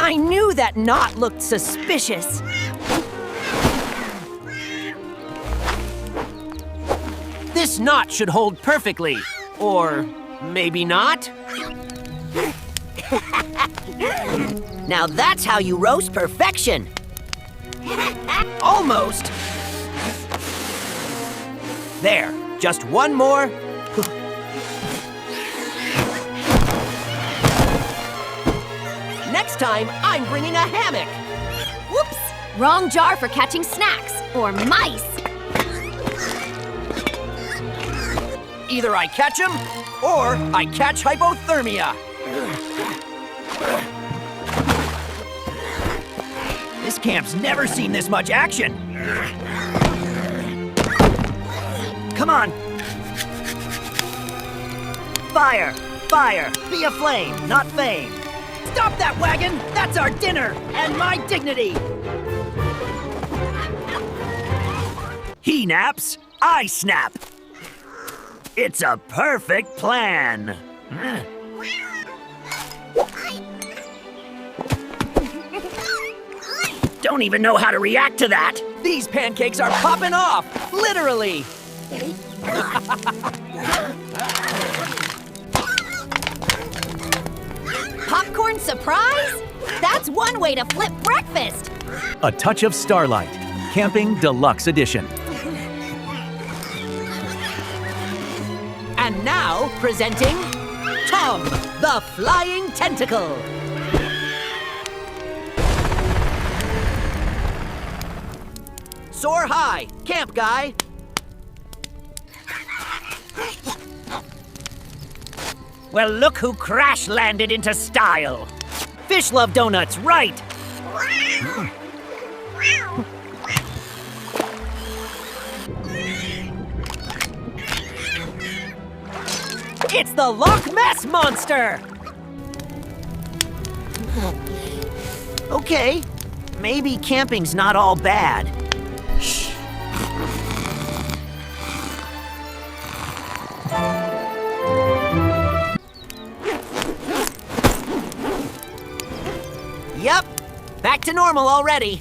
I knew that knot looked suspicious. This knot should hold perfectly. Or maybe not? Now that's how you roast perfection. Almost. There, just one more. Next time, I'm bringing a hammock. Whoops! Wrong jar for catching snacks or mice. Either I catch them, or I catch hypothermia. This camp's never seen this much action. Come on. Fire! Fire! Be a flame, not fame. Stop that wagon! That's our dinner! And my dignity! He naps, I snap. It's a perfect plan. Don't even know how to react to that. These pancakes are popping off, literally. Popcorn surprise? That's one way to flip breakfast. A Touch of Starlight, Camping Deluxe Edition. And now, presenting Tom, the Flying Tentacle. Soar high, camp guy. Well, look who crash-landed into style. Fish love donuts, right? It's the Loch Ness Monster! Okay, maybe camping's not all bad. Shh. Yep, back to normal already.